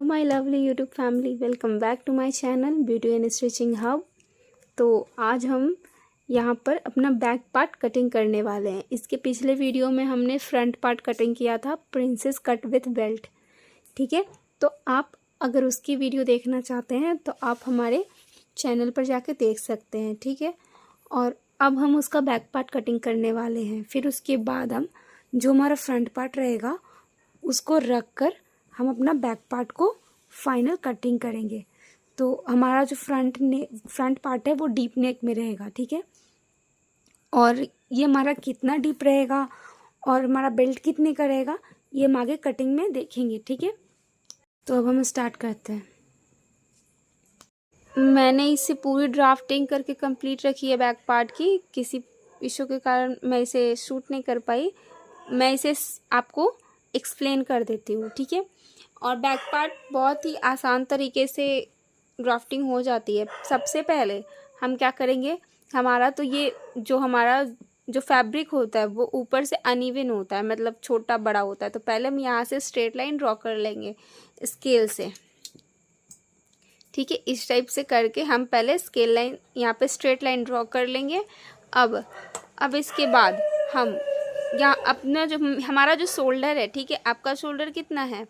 My lovely YouTube family, welcome back to my channel beauty and stitching hub. तो आज हम यहाँ पर अपना बैक पार्ट कटिंग करने वाले हैं। इसके पिछले वीडियो में हमने फ्रंट पार्ट कटिंग किया था, प्रिंसेस कट विथ बेल्ट। ठीक है, तो आप अगर उसकी वीडियो देखना चाहते हैं तो आप हमारे चैनल पर जाके देख सकते हैं। ठीक है, और अब हम उसका बैक पार्ट कटिंग करने वाले हैं। फिर उसके बाद हम जो हमारा फ्रंट पार्ट रहेगा उसको रख कर हम अपना बैक पार्ट को फाइनल कटिंग करेंगे। तो हमारा जो फ्रंट पार्ट है वो डीप नेक में रहेगा। ठीक है, और ये हमारा कितना डीप रहेगा और हमारा बेल्ट कितने का रहेगा ये हम आगे कटिंग में देखेंगे। ठीक है, तो अब हम स्टार्ट करते हैं। मैंने इसे पूरी ड्राफ्टिंग करके कंप्लीट रखी है बैक पार्ट की। किसी इशू के कारण मैं इसे शूट नहीं कर पाई। मैं इसे आपको एक्सप्लेन कर देती हूँ। ठीक है, और बैक पार्ट बहुत ही आसान तरीके से ड्राफ्टिंग हो जाती है। सबसे पहले हम क्या करेंगे, हमारा जो फैब्रिक होता है वो ऊपर से अनइवन होता है, मतलब छोटा बड़ा होता है। तो पहले हम यहाँ से स्ट्रेट लाइन ड्रॉ कर लेंगे स्केल से। ठीक है, इस टाइप से करके हम पहले स्केल लाइन यहाँ पे स्ट्रेट लाइन ड्रॉ कर लेंगे। अब इसके बाद हम यहाँ अपना जो हमारा जो शोल्डर है, ठीक है, आपका शोल्डर कितना है,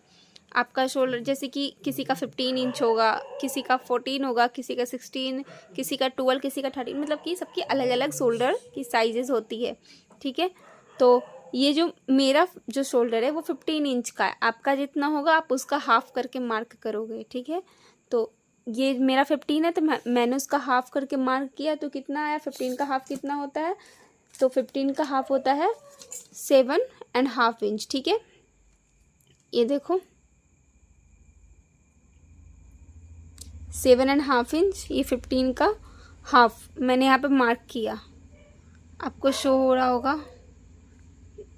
आपका शोल्डर जैसे कि किसी का 15 इंच होगा, किसी का 14 होगा, किसी का 16, किसी का 12, किसी का 13, मतलब कि सबकी अलग अलग शोल्डर की साइजेस होती है। ठीक है, तो ये जो मेरा जो शोल्डर है वो 15 इंच का है। आपका जितना होगा आप उसका हाफ करके मार्क करोगे। ठीक है, तो ये मेरा 15 है तो मैंने उसका हाफ करके मार्क किया। तो कितना आया, 15 का हाफ कितना होता है, तो 15 का हाफ होता है 7.5 इंच। ठीक है, ये देखो 7.5 इंच, ये 15 का हाफ मैंने यहाँ पे मार्क किया। आपको शो हो रहा होगा,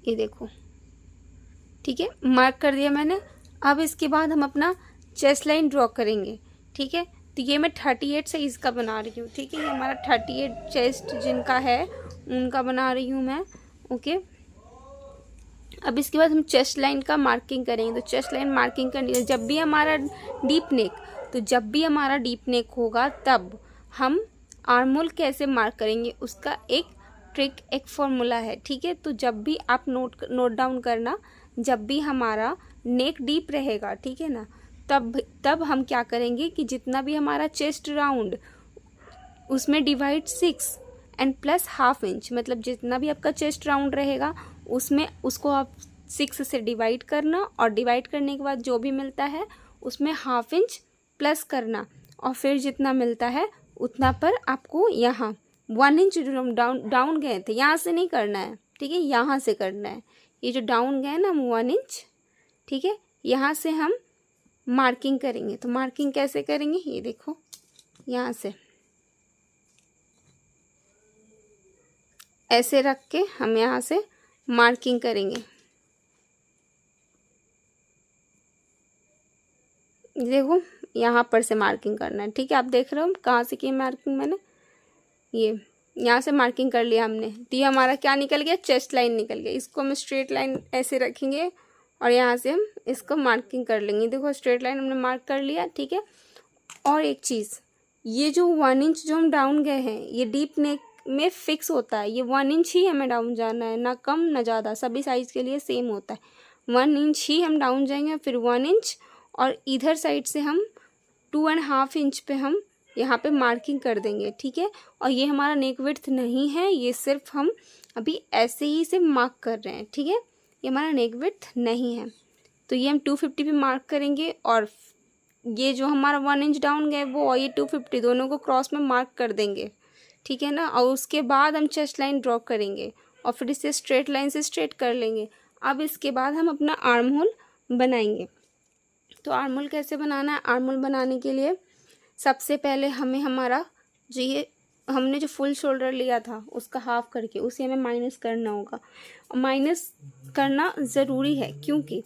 ये देखो। ठीक है, मार्क कर दिया मैंने। अब इसके बाद हम अपना चेस्ट लाइन ड्रॉ करेंगे। ठीक है, तो ये मैं 38 साइज़ का बना रही हूँ। ठीक है, ये हमारा 38 चेस्ट जिनका है उनका बना रही हूँ मैं। ओके, अब इसके बाद हम चेस्ट लाइन का मार्किंग करेंगे। तो चेस्ट लाइन मार्किंग करनी है जब भी हमारा डीप नेक होगा तब हम आर्म होल कैसे मार्क करेंगे उसका एक ट्रिक, एक फॉर्मूला है। ठीक है, तो जब भी आप नोट डाउन करना, जब भी हमारा नेक डीप रहेगा, ठीक है ना, तब हम क्या करेंगे कि जितना भी हमारा चेस्ट राउंड उसमें divide 6 and plus half inch, मतलब जितना भी आपका चेस्ट राउंड रहेगा उसमें उसको आप 6 से डिवाइड करना, और डिवाइड करने के बाद जो भी मिलता है उसमें हाफ इंच प्लस करना, और फिर जितना मिलता है उतना पर आपको यहाँ 1 इंच डाउन गए थे यहाँ से नहीं करना है। ठीक है, यहाँ से करना है। ये जो डाउन गए ना हम 1 इंच, ठीक है, यहाँ से हम मार्किंग करेंगे। तो मार्किंग कैसे करेंगे, ये देखो, यहाँ से ऐसे रख के हम यहाँ से मार्किंग करेंगे। देखो यहाँ पर से मार्किंग करना है। ठीक है, आप देख रहे हो कहाँ से की मार्किंग मैंने, ये यहाँ से मार्किंग कर लिया हमने। तो ये हमारा क्या निकल गया, चेस्ट लाइन निकल गया। इसको हम स्ट्रेट लाइन ऐसे रखेंगे और यहाँ से हम इसको मार्किंग कर लेंगे। देखो स्ट्रेट लाइन हमने मार्क कर लिया। ठीक है, और एक चीज़, ये जो 1 इंच जो हम डाउन गए हैं ये डीप नेक में फिक्स होता है। ये 1 इंच ही हमें डाउन जाना है, ना कम ना ज़्यादा, सभी साइज़ के लिए सेम होता है। 1 इंच ही हम डाउन जाएंगे, फिर 1 इंच, और इधर साइड से हम 2.5 इंच पे हम यहाँ पे मार्किंग कर देंगे। ठीक है, और ये हमारा नेक विड्थ नहीं है, ये सिर्फ हम अभी ऐसे ही से मार्क कर रहे हैं। ठीक है, ये हमारा नेक विड्थ नहीं है। तो ये हम 250 पे मार्क करेंगे, और ये जो हमारा 1 इंच डाउन गए वो और ये 250 दोनों को क्रॉस में मार्क कर देंगे। ठीक है ना, और उसके बाद हम चेस्ट लाइन ड्रॉ करेंगे और फिर इसे स्ट्रेट लाइन से स्ट्रेट कर लेंगे। अब इसके बाद हम अपना आर्म होल बनाएंगे। तो आर्म होल कैसे बनाना है, आर्म होल बनाने के लिए सबसे पहले हमें हमारा हमने जो फुल शोल्डर लिया था उसका हाफ करके उसे हमें माइनस करना होगा। माइनस करना ज़रूरी है, क्योंकि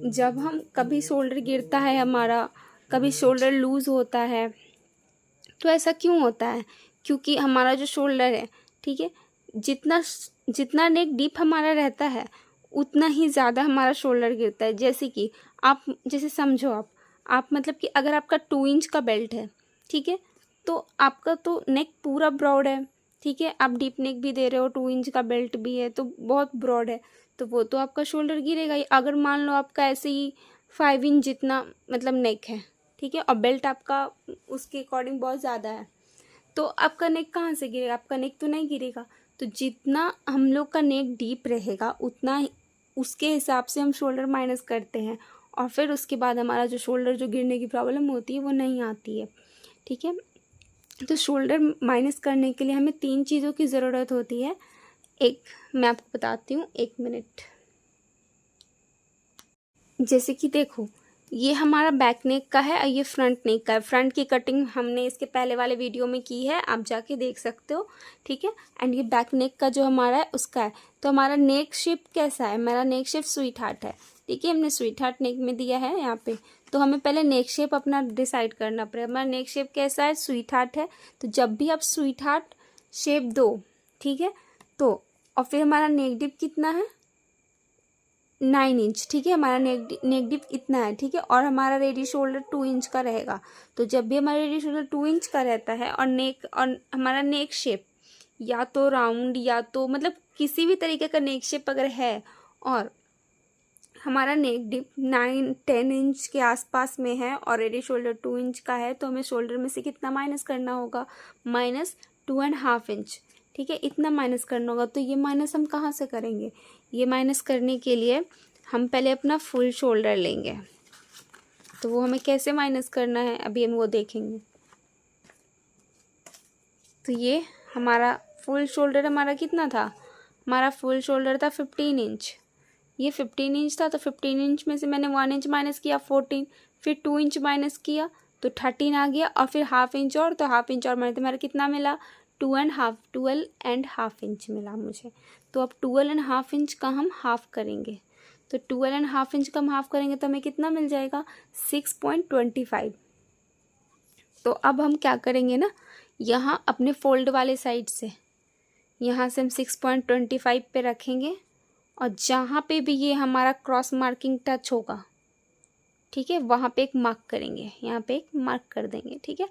जब हम कभी शोल्डर गिरता है हमारा, कभी शोल्डर लूज़ होता है, तो ऐसा क्यों होता है, क्योंकि हमारा जो शोल्डर है, ठीक है, जितना नेक डीप हमारा रहता है उतना ही ज़्यादा हमारा शोल्डर गिरता है। जैसे कि जैसे समझो आप मतलब कि अगर आपका 2 इंच का बेल्ट है, ठीक है, तो आपका तो नेक पूरा ब्रॉड है, ठीक है, आप डीप नेक भी दे रहे हो, 2 इंच का बेल्ट भी है तो बहुत ब्रॉड है, तो वो तो आपका शोल्डर गिरेगा ही। अगर मान लो आपका ऐसे ही 5 इंच जितना मतलब नेक है, ठीक है, और बेल्ट आपका उसके अकॉर्डिंग बहुत ज़्यादा है, तो आपका नेक कहाँ से गिरेगा? आपका नेक तो नहीं गिरेगा। तो जितना हम लोग का नेक डीप रहेगा उतना उसके हिसाब से हम शोल्डर माइनस करते हैं, और फिर उसके बाद हमारा जो शोल्डर जो गिरने की प्रॉब्लम होती है वो नहीं आती है, ठीक है। तो शोल्डर माइनस करने के लिए हमें 3 चीज़ों की ज़रूरत होती है। एक मैं आपको बताती हूँ, 1 मिनट। जैसे कि देखो, ये हमारा बैक नेक का है और ये फ्रंट नेक का है। फ्रंट की कटिंग हमने इसके पहले वाले वीडियो में की है, आप जाके देख सकते हो, ठीक है। एंड ये बैक नेक का जो हमारा है उसका है। तो हमारा नेक शेप कैसा है? हमारा नेक शेप स्वीट हार्ट है, ठीक है, हमने स्वीट हार्ट नेक में दिया है यहाँ पे। तो हमें पहले नेक शेप अपना डिसाइड करना पड़ेगा। हमारा नेक शेप कैसा है? स्वीट हार्ट है। तो जब भी आप स्वीट हार्ट शेप दो, ठीक है, तो और फिर हमारा नेक डिप कितना है? 9 इंच, ठीक है, हमारा नेक डिप इतना है, ठीक है, और हमारा रेडी शोल्डर 2 इंच का रहेगा। तो जब भी हमारा रेडी शोल्डर 2 इंच का रहता है और हमारा नेक शेप या तो राउंड या तो मतलब किसी भी तरीके का नेक शेप अगर है, और हमारा नेक डिप 9-10 इंच के आसपास में है और रेडी शोल्डर 2 इंच का है, तो हमें शोल्डर में से कितना माइनस करना होगा? -2.5 इंच, ठीक है, इतना माइनस करना होगा। तो ये माइनस हम कहाँ से करेंगे? ये माइनस करने के लिए हम पहले अपना फुल शोल्डर लेंगे। तो वो हमें कैसे माइनस करना है अभी हम वो देखेंगे। तो ये हमारा फुल शोल्डर हमारा कितना था? हमारा फुल शोल्डर था 15 इंच। ये 15 इंच था, तो 15 इंच में से मैंने 1 इंच माइनस किया 14, फिर 2 इंच माइनस किया तो 13 आ गया, और फिर हाफ इंच और, तो हाफ इंच और मैंने तुम्हारा कितना मिला? 12.5 इंच मिला मुझे। तो अब 12.5 इंच का हम हाफ करेंगे। तो 12.5 इंच का हम हाफ करेंगे तो हमें कितना मिल जाएगा? 6.25। तो अब हम क्या करेंगे ना, यहाँ अपने फोल्ड वाले साइड से यहाँ से हम 6.25 पे रखेंगे, और जहाँ पे भी ये हमारा क्रॉस मार्किंग टच होगा, ठीक है, वहाँ पे एक मार्क करेंगे, यहाँ पे एक मार्क कर देंगे, ठीक है।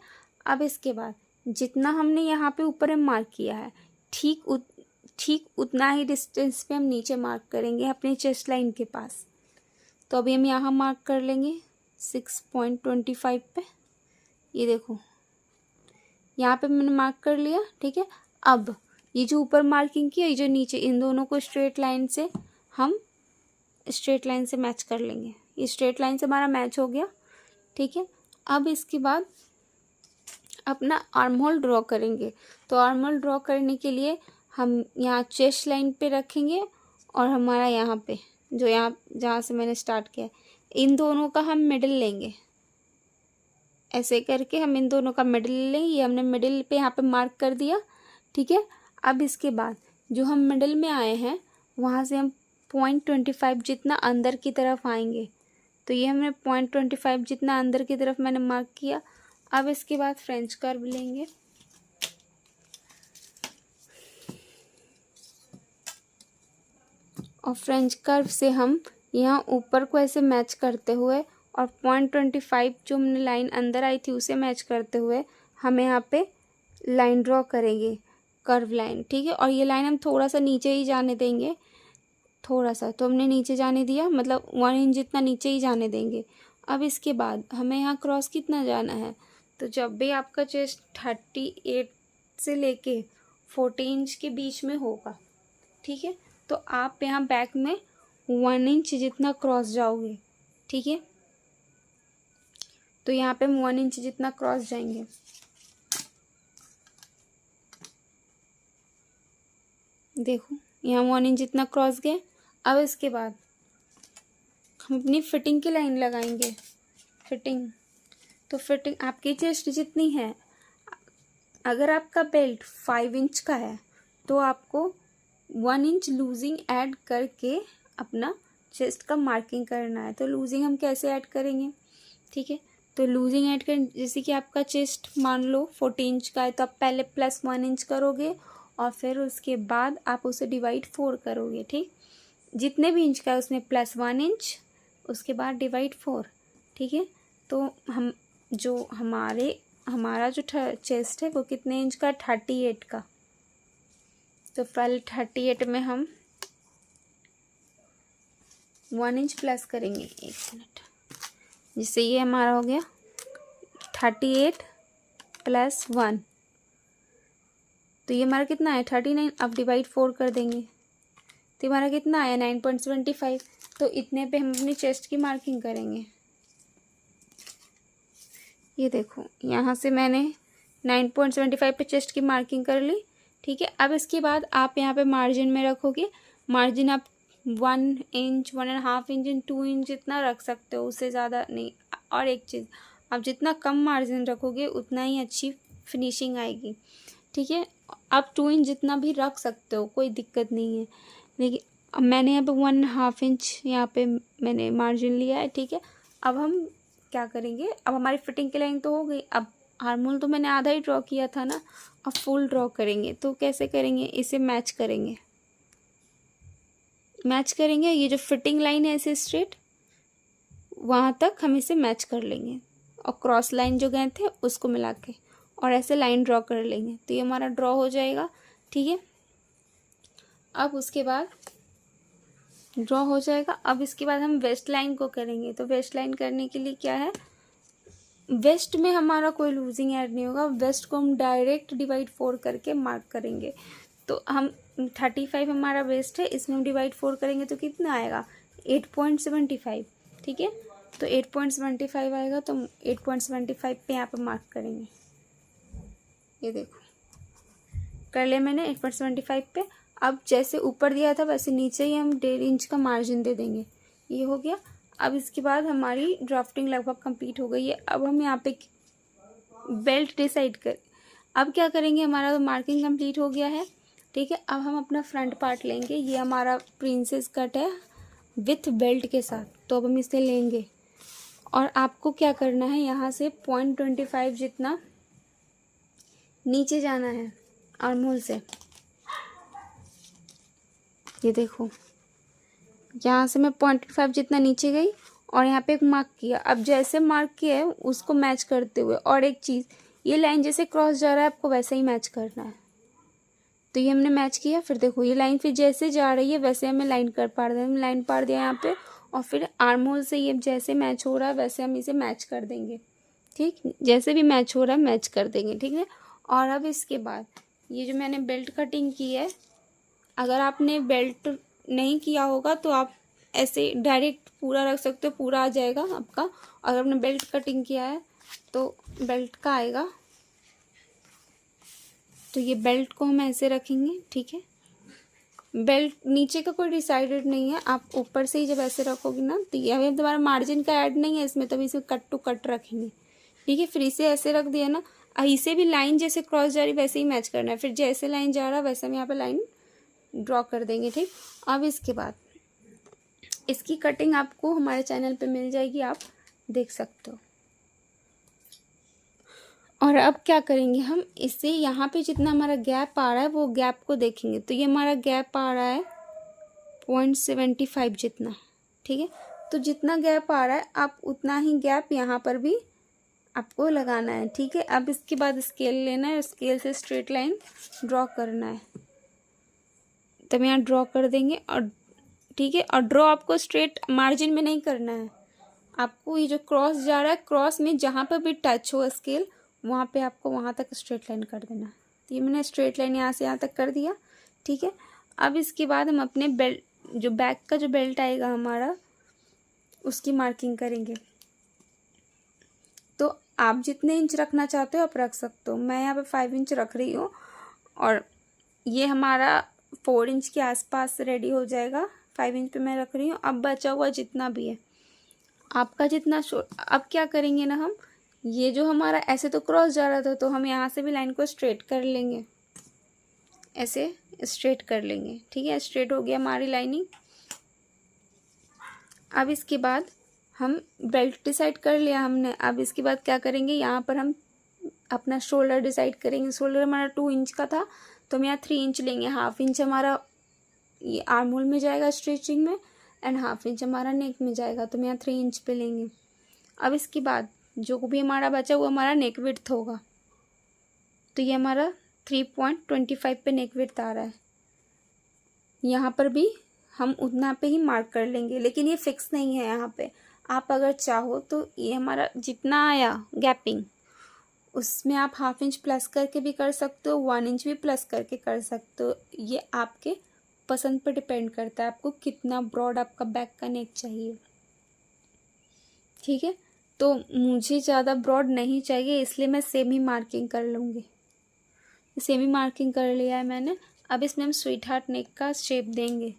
अब इसके बाद जितना हमने यहाँ पे ऊपर में मार्क किया है, ठीक उतना ही डिस्टेंस पे हम नीचे मार्क करेंगे अपनी चेस्ट लाइन के पास। तो अभी हम यहाँ मार्क कर लेंगे 6.25 पे। ये देखो, यहाँ पे मैंने मार्क कर लिया, ठीक है। अब ये जो ऊपर मार्किंग किया, ये जो नीचे, इन दोनों को स्ट्रेट लाइन से हम स्ट्रेट लाइन से मैच कर लेंगे। ये स्ट्रेट लाइन से हमारा मैच हो गया, ठीक है। अब इसके बाद अपना आर्म होल ड्रॉ करेंगे। तो आर्म होल ड्रॉ करने के लिए हम यहाँ चेस्ट लाइन पे रखेंगे, और हमारा यहाँ पे जो यहाँ जहाँ से मैंने स्टार्ट किया, इन दोनों का हम मिडिल लेंगे। ऐसे करके हम इन दोनों का मिडिल लेंगे। ये हमने मिडिल पे यहाँ पे मार्क कर दिया, ठीक है। अब इसके बाद जो हम मिडिल में आए हैं वहाँ से हम 0.25 जितना अंदर की तरफ आएंगे। तो ये हमने 0.25 जितना अंदर की तरफ मैंने मार्क किया। अब इसके बाद फ्रेंच कर्व लेंगे, और फ्रेंच कर्व से हम यहाँ ऊपर को ऐसे मैच करते हुए और 0.25 जो हमने लाइन अंदर आई थी उसे मैच करते हुए हम यहाँ पे लाइन ड्रॉ करेंगे, कर्व लाइन, ठीक है। और ये लाइन हम थोड़ा सा नीचे ही जाने देंगे, थोड़ा सा, तो हमने नीचे जाने दिया, मतलब 1 इंच जितना नीचे ही जाने देंगे। अब इसके बाद हमें यहाँ क्रॉस कितना जाना है? तो जब भी आपका चेस्ट 38 से लेके 40 इंच के बीच में होगा, ठीक है, तो आप यहाँ बैक में 1 इंच जितना क्रॉस जाओगे, ठीक है। तो यहाँ पे हम 1 इंच जितना क्रॉस जाएंगे। देखो, यहाँ 1 इंच जितना क्रॉस गए। अब इसके बाद हम अपनी फिटिंग की लाइन लगाएंगे। फिटिंग, तो फिटिंग आपकी चेस्ट जितनी है, अगर आपका बेल्ट 5 इंच का है तो आपको 1 इंच लूजिंग ऐड करके अपना चेस्ट का मार्किंग करना है। तो लूजिंग हम कैसे ऐड करेंगे, ठीक है। तो लूजिंग ऐड कर, जैसे कि आपका चेस्ट मान लो 40 इंच का है तो आप पहले +1 इंच करोगे, और फिर उसके बाद आप उसे डिवाइड 4 करोगे, ठीक। जितने भी इंच का है उसमें +1 इंच, उसके बाद डिवाइड 4, ठीक है। तो हमारा जो चेस्ट है वो कितने इंच का, 38 का। तो पहले 38 में हम 1 इंच प्लस करेंगे, 1 मिनट, जिससे ये हमारा हो गया 38 + 1, तो ये हमारा कितना है 39। अब डिवाइड 4 कर देंगे तो हमारा कितना आया 9.75। तो इतने पे हम अपनी चेस्ट की मार्किंग करेंगे। ये देखो यहाँ से मैंने 9.75 पे चेस्ट की मार्किंग कर ली, ठीक है। अब इसके बाद आप यहाँ पे मार्जिन में रखोगे, मार्जिन आप 1 इंच, 1.5 इंच, 2 इंच जितना रख सकते हो, उससे ज़्यादा नहीं। और एक चीज़, आप जितना कम मार्जिन रखोगे उतना ही अच्छी फिनिशिंग आएगी, ठीक है। आप 2 इंच जितना भी रख सकते हो, कोई दिक्कत नहीं है। लेकिन अब मैंने यहाँ पे 1.5 इंच यहाँ पे मैंने मार्जिन लिया है, ठीक है। अब हम क्या करेंगे, अब हमारी फिटिंग की लाइन तो हो गई। अब आर्महोल तो मैंने आधा ही ड्रॉ किया था ना, अब फुल ड्रॉ करेंगे। तो कैसे करेंगे, इसे मैच करेंगे, ये जो फिटिंग लाइन है ऐसे स्ट्रेट वहाँ तक हम इसे मैच कर लेंगे, और क्रॉस लाइन जो गए थे उसको मिला के और ऐसे लाइन ड्रॉ कर लेंगे। तो ये हमारा ड्रॉ हो जाएगा, ठीक है। अब उसके बाद ड्रॉ हो जाएगा। अब इसके बाद हम वेस्ट लाइन को करेंगे। तो वेस्ट लाइन करने के लिए क्या है, वेस्ट में हमारा कोई लूजिंग ऐड नहीं होगा, वेस्ट को हम डायरेक्ट डिवाइड 4 करके मार्क करेंगे। तो हम 35 हमारा वेस्ट है, इसमें हम डिवाइड 4 करेंगे तो कितना आएगा 8.75, ठीक है। तो 8.75 आएगा, तो 8.75 पे यहाँ पर मार्क करेंगे। ये देखो कर लिया मैंने 8.75 पे। अब जैसे ऊपर दिया था वैसे नीचे ही हम 1.5 इंच का मार्जिन दे देंगे, ये हो गया। अब इसके बाद हमारी ड्राफ्टिंग लगभग कंप्लीट हो गई है। अब हम यहाँ पे बेल्ट डिसाइड कर, अब क्या करेंगे, हमारा तो मार्किंग कंप्लीट हो गया है, ठीक है। अब हम अपना फ्रंट पार्ट लेंगे। ये हमारा प्रिंसेस कट है विथ बेल्ट के साथ, तो अब हम इसे लेंगे। और आपको क्या करना है, यहाँ से 0.25 जितना नीचे जाना है आर्महोल से। ये देखो यहाँ से मैं 0.5 जितना नीचे गई और यहाँ पे एक मार्क किया। अब जैसे मार्क किया है उसको मैच करते हुए, और एक चीज़, ये लाइन जैसे क्रॉस जा रहा है आपको वैसे ही मैच करना है। तो ये हमने मैच किया, फिर देखो ये लाइन फिर जैसे जा रही है वैसे हमें लाइन कर पार दिया, हमने लाइन पार दिया यहाँ पे। और फिर आर्महोल से ये जैसे मैच हो रहा है वैसे हम इसे मैच कर देंगे, ठीक, जैसे भी मैच हो रहा है मैच कर देंगे, ठीक है। और अब इसके बाद ये जो मैंने बेल्ट कटिंग की है, अगर आपने बेल्ट नहीं किया होगा तो आप ऐसे डायरेक्ट पूरा रख सकते हो, पूरा आ जाएगा आपका। अगर आपने बेल्ट कटिंग किया है तो बेल्ट का आएगा। तो ये बेल्ट को हम ऐसे रखेंगे, ठीक है। बेल्ट नीचे का कोई डिसाइडेड नहीं है, आप ऊपर से ही जब ऐसे रखोगे ना, तो ये अभी तुम्हारा मार्जिन का ऐड नहीं है इसमें, तभी इसे कट टू कट रखेंगे, ठीक है। फिर इसे ऐसे रख दिया ना, इसे भी लाइन जैसे क्रॉस जा रही वैसे ही मैच करना है। फिर जैसे लाइन जा रहा है वैसे हम यहाँ पे लाइन ड्रॉ कर देंगे, ठीक। अब इसके बाद इसकी कटिंग आपको हमारे चैनल पे मिल जाएगी, आप देख सकते हो। और अब क्या करेंगे हम, इससे यहाँ पे जितना हमारा गैप आ रहा है वो गैप को देखेंगे। तो ये हमारा गैप आ रहा है 0.75 जितना, ठीक है। तो जितना गैप आ रहा है आप उतना ही गैप यहाँ पर भी आपको लगाना है, ठीक है। अब इसके बाद स्केल लेना है, स्केल से स्ट्रेट लाइन ड्रॉ करना है। तब यहाँ ड्रॉ कर देंगे, और ठीक है। और ड्रॉ आपको स्ट्रेट मार्जिन में नहीं करना है, आपको ये जो क्रॉस जा रहा है क्रॉस में जहाँ पर भी टच हो स्केल वहाँ पे आपको वहाँ तक स्ट्रेट लाइन कर देना। तो ये मैंने स्ट्रेट लाइन यहाँ से यहाँ तक कर दिया, ठीक है। अब इसके बाद हम अपने बेल्ट, जो बैक का जो बेल्ट आएगा हमारा, उसकी मार्किंग करेंगे। तो आप जितने इंच रखना चाहते हो आप रख सकते हो। मैं यहाँ पे 5 इंच रख रही हूँ, और ये हमारा 4 इंच के आसपास रेडी हो जाएगा। 5 इंच पे मैं रख रही हूँ। अब बचा हुआ जितना भी है आपका जितना अब क्या करेंगे ना, हम ये जो हमारा ऐसे तो क्रॉस जा रहा था, तो हम यहाँ से भी लाइन को स्ट्रेट कर लेंगे, ऐसे स्ट्रेट कर लेंगे, ठीक है। स्ट्रेट हो गया हमारी लाइनिंग। अब इसके बाद हम बेल्ट डिसाइड कर लिया हमने। अब इसके बाद क्या करेंगे, यहाँ पर हम अपना शोल्डर डिसाइड करेंगे। शोल्डर हमारा 2 इंच का था, तो हम यहाँ 3 इंच लेंगे। 1/2 इंच हमारा ये आर्म होल में जाएगा स्टिचिंग में, एंड 1/2 इंच हमारा नेक में जाएगा, तो हम यहाँ 3 इंच पे लेंगे। अब इसके बाद जो भी हमारा बचा वो हमारा नेक विड्थ होगा। तो ये हमारा 3.25 पे नेक विड्थ आ रहा है। यहाँ पर भी हम उतना पे ही मार्क कर लेंगे, लेकिन ये फिक्स नहीं है यहाँ पे। आप अगर चाहो तो ये हमारा जितना आया गैपिंग, उसमें आप 1/2 इंच प्लस करके भी कर सकते हो, 1 इंच भी प्लस करके कर सकते हो। ये आपके पसंद पर डिपेंड करता है, आपको कितना ब्रॉड आपका बैक का नेक चाहिए। ठीक है, तो मुझे ज़्यादा ब्रॉड नहीं चाहिए, इसलिए मैं सेम ही मार्किंग कर लूँगी। सेम ही मार्किंग कर लिया है मैंने। अब इसमें हम स्वीट हार्ट नेक का शेप देंगे,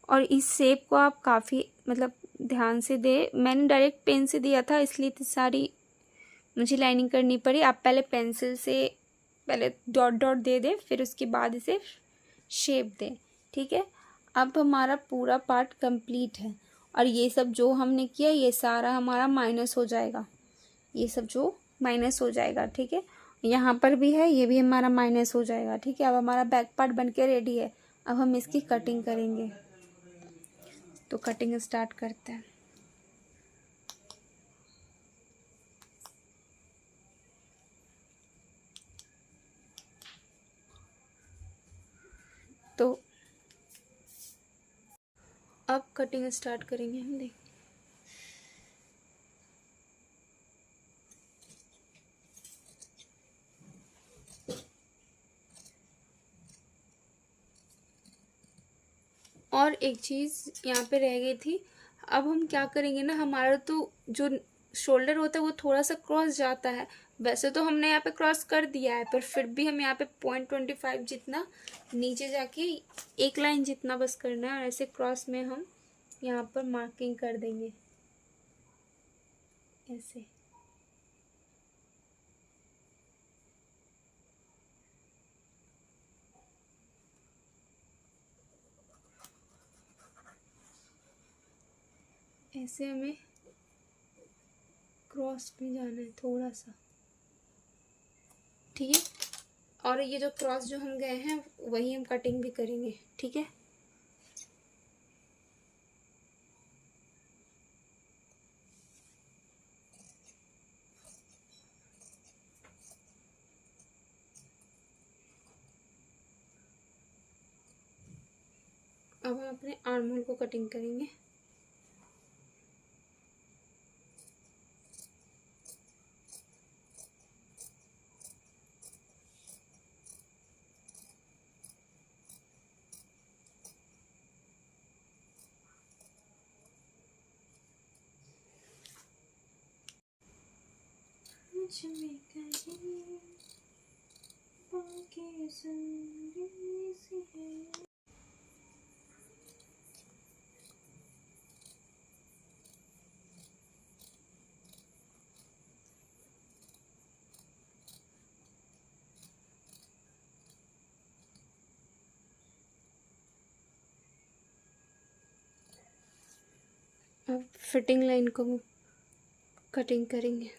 और इस शेप को आप काफ़ी मतलब ध्यान से दे। मैंने डायरेक्ट पेन से दिया था, इसलिए इतनी सारी मुझे लाइनिंग करनी पड़ी। आप पहले पेंसिल से पहले डॉट डॉट दे दें, फिर उसके बाद इसे शेप दें। ठीक है, अब हमारा पूरा पार्ट कंप्लीट है, और ये सब जो हमने किया ये सारा हमारा माइनस हो जाएगा, ये सब जो माइनस हो जाएगा। ठीक है, यहाँ पर भी है, ये भी हमारा माइनस हो जाएगा। ठीक है, अब हमारा बैक पार्ट बनके रेडी है। अब हम इसकी कटिंग करेंगे, तो कटिंग स्टार्ट करते हैं। तो अब कटिंग स्टार्ट करेंगे हम। देख, और एक चीज़ यहाँ पे रह गई थी। अब हम क्या करेंगे ना, हमारा तो जो शोल्डर होता है वो थोड़ा सा क्रॉस जाता है। वैसे तो हमने यहाँ पे क्रॉस कर दिया है, पर फिर भी हम यहाँ पे 0.25 जितना नीचे जाके एक लाइन जितना बस करना है, और ऐसे क्रॉस में हम यहाँ पर मार्किंग कर देंगे ऐसे। ऐसे हमें क्रॉस में जाना है थोड़ा सा। ठीक है, और ये जो क्रॉस जो हम गए हैं वही हम कटिंग भी करेंगे। ठीक है, अब हम अपने आर्म होल को कटिंग करेंगे। अब फिटिंग लाइन को कटिंग करेंगे।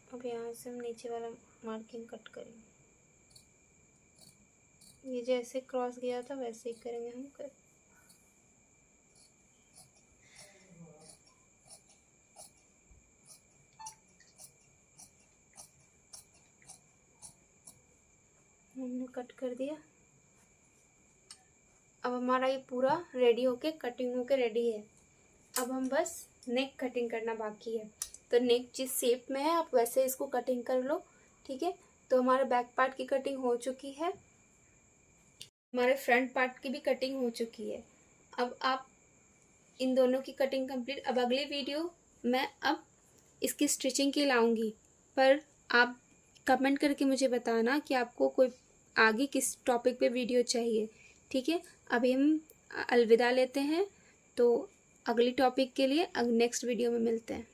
अब यहाँ से हम नीचे वाला मार्किंग कट करेंगे। ये जैसे क्रॉस गया था वैसे ही करेंगे हम कट। हमने कट कर दिया। अब हमारा ये पूरा रेडी होके कटिंग होके रेडी है। अब हम बस नेक कटिंग करना बाकी है। तो नेक जिस शेप में है आप वैसे इसको कटिंग कर लो। ठीक है, तो हमारे बैक पार्ट की कटिंग हो चुकी है, हमारे फ्रंट पार्ट की भी कटिंग हो चुकी है। अब आप इन दोनों की कटिंग कंप्लीट। अब अगली वीडियो मैं अब इसकी स्टिचिंग की लाऊंगी, पर आप कमेंट करके मुझे बताना कि आपको कोई आगे किस टॉपिक पे वीडियो चाहिए। ठीक है, अभी हम अलविदा लेते हैं, तो अगली टॉपिक के लिए नेक्स्ट वीडियो में मिलते हैं।